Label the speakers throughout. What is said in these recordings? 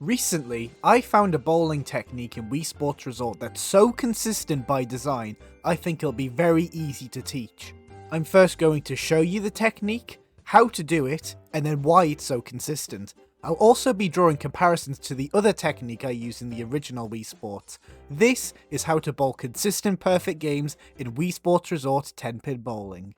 Speaker 1: Recently, I found a bowling technique in Wii Sports Resort that's so consistent by design, I think it'll be very easy to teach. I'm first going to show you the technique, how to do it, and then why it's so consistent. I'll also be drawing comparisons to the other technique I used in the original Wii Sports. This is how to bowl consistent perfect games in Wii Sports Resort 10-pin bowling.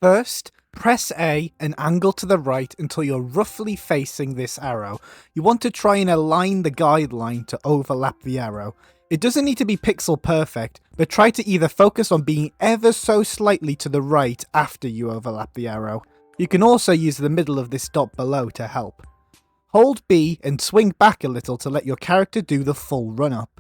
Speaker 1: First, press A and angle to the right until you're roughly facing this arrow. You want to try and align the guideline to overlap the arrow. It doesn't need to be pixel perfect, but try to either focus on being ever so slightly to the right after you overlap the arrow. You can also use the middle of this dot below to help. Hold B and swing back a little to let your character do the full run-up.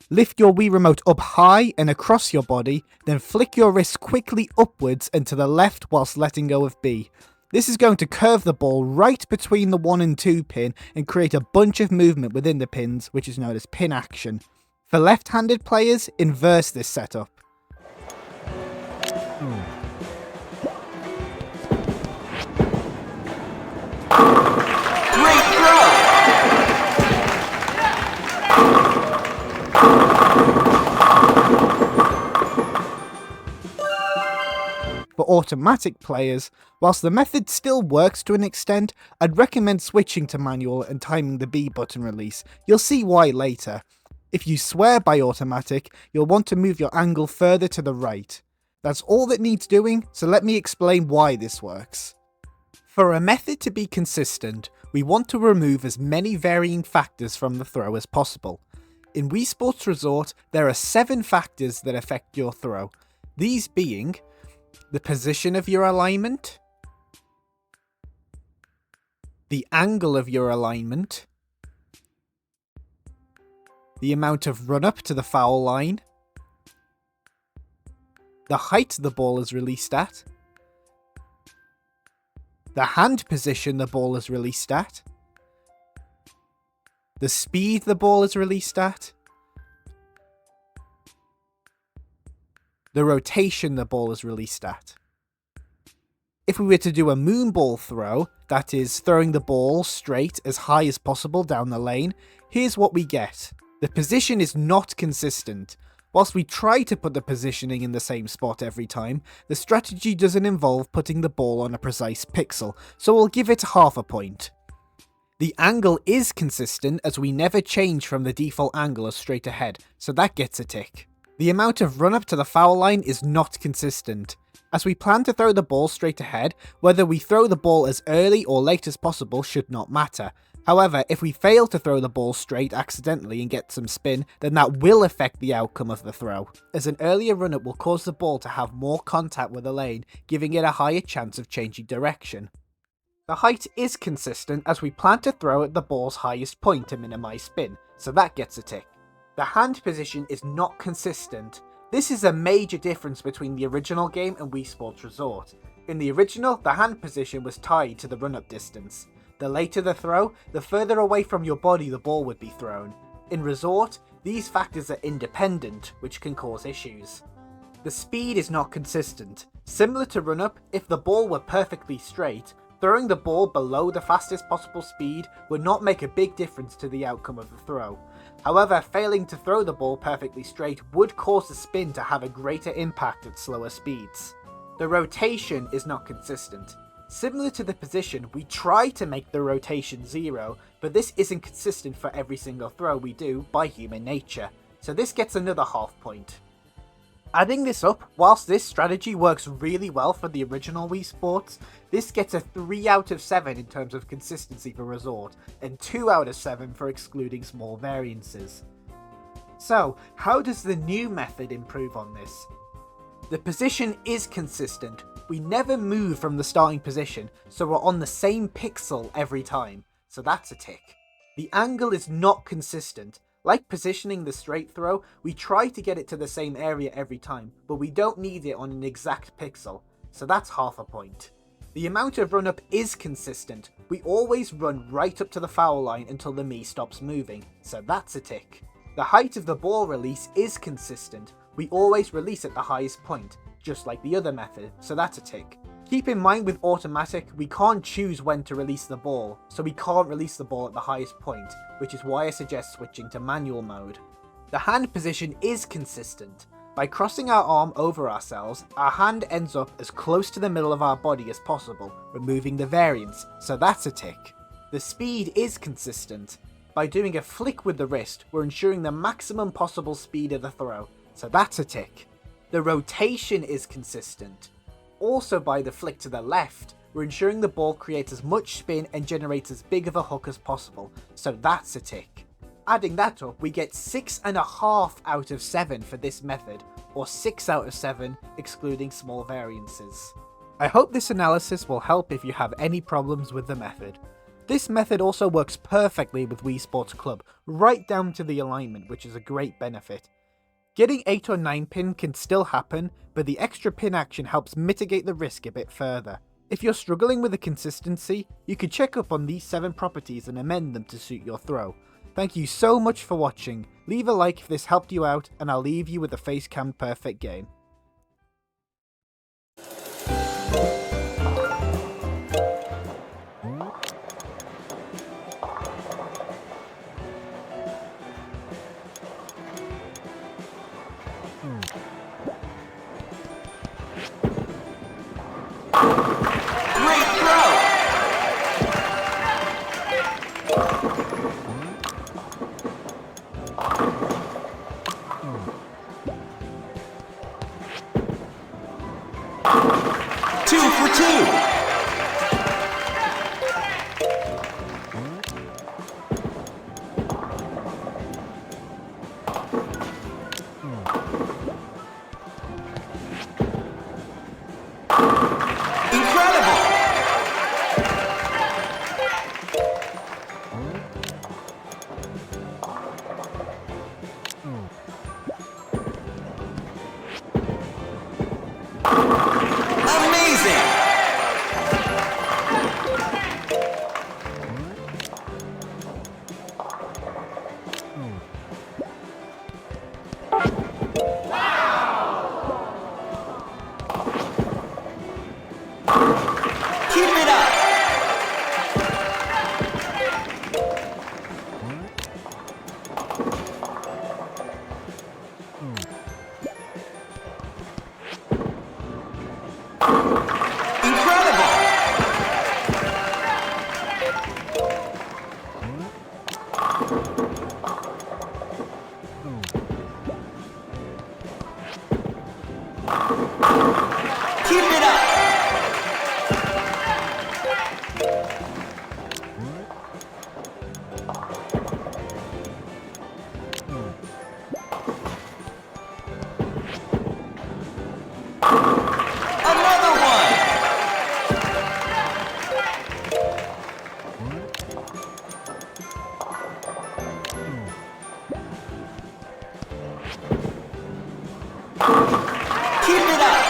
Speaker 1: Lift your Wii remote up high and across your body, then flick your wrist quickly upwards and to the left whilst letting go of B. This is going to curve the ball right between the 1 and 2 pin and create a bunch of movement within the pins, which is known as pin action. For left-handed players, inverse this setup. For automatic players, whilst the method still works to an extent, I'd recommend switching to manual and timing the B button release. You'll see why later. If you swear by automatic, you'll want to move your angle further to the right. That's all that needs doing, so let me explain why this works. For a method to be consistent, we want to remove as many varying factors from the throw as possible. In Wii Sports Resort, there are 7 factors that affect your throw, these being the position of your alignment, the angle of your alignment, the amount of run-up to the foul line, the height the ball is released at, the hand position the ball is released at, the speed the ball is released at, the rotation the ball is released at. If we were to do a moonball throw, that is, throwing the ball straight as high as possible down the lane, here's what we get. The position is not consistent. Whilst we try to put the positioning in the same spot every time, the strategy doesn't involve putting the ball on a precise pixel, so we'll give it half a point. The angle is consistent as we never change from the default angle of straight ahead, so that gets a tick. The amount of run-up to the foul line is not consistent. As we plan to throw the ball straight ahead, whether we throw the ball as early or late as possible should not matter. However, if we fail to throw the ball straight accidentally and get some spin, then that will affect the outcome of the throw, as an earlier run-up will cause the ball to have more contact with the lane, giving it a higher chance of changing direction. The height is consistent as we plan to throw at the ball's highest point to minimise spin, so that gets a tick. The hand position is not consistent. This is a major difference between the original game and Wii Sports Resort. In the original, the hand position was tied to the run-up distance. The later the throw, the further away from your body the ball would be thrown. In Resort, these factors are independent, which can cause issues. The speed is not consistent. Similar to run-up, if the ball were perfectly straight, throwing the ball below the fastest possible speed would not make a big difference to the outcome of the throw. However, failing to throw the ball perfectly straight would cause the spin to have a greater impact at slower speeds. The rotation is not consistent. Similar to the position, we try to make the rotation 0, but this isn't consistent for every single throw we do by human nature, so this gets another half point. Adding this up, whilst this strategy works really well for the original Wii Sports, this gets a 3 out of 7 in terms of consistency for Resort, and 2 out of 7 for excluding small variances. So, how does the new method improve on this? The position is consistent. We never move from the starting position, so we're on the same pixel every time, so that's a tick. The angle is not consistent. Like positioning the straight throw, we try to get it to the same area every time, but we don't need it on an exact pixel, so that's half a point. The amount of run up is consistent. We always run right up to the foul line until the Mii stops moving, so that's a tick. The height of the ball release is consistent. We always release at the highest point, just like the other method, so that's a tick. Keep in mind with automatic, we can't choose when to release the ball, so we can't release the ball at the highest point, which is why I suggest switching to manual mode. The hand position is consistent. By crossing our arm over ourselves, our hand ends up as close to the middle of our body as possible, removing the variance, so that's a tick. The speed is consistent. By doing a flick with the wrist, we're ensuring the maximum possible speed of the throw, so that's a tick. The rotation is consistent. Also by the flick to the left, we're ensuring the ball creates as much spin and generates as big of a hook as possible, so that's a tick. Adding that up, we get 6.5 out of 7 for this method, or 6 out of 7 excluding small variances. I hope this analysis will help if you have any problems with the method. This method also works perfectly with Wii Sports Club, right down to the alignment, which is a great benefit. Getting 8 or 9 pin can still happen, but the extra pin action helps mitigate the risk a bit further. If you're struggling with the consistency, you can check up on these 7 properties and amend them to suit your throw. Thank you so much for watching. Leave a like if this helped you out, and I'll leave you with a face-cam perfect game.
Speaker 2: Great throw! Two for two! Keep it up!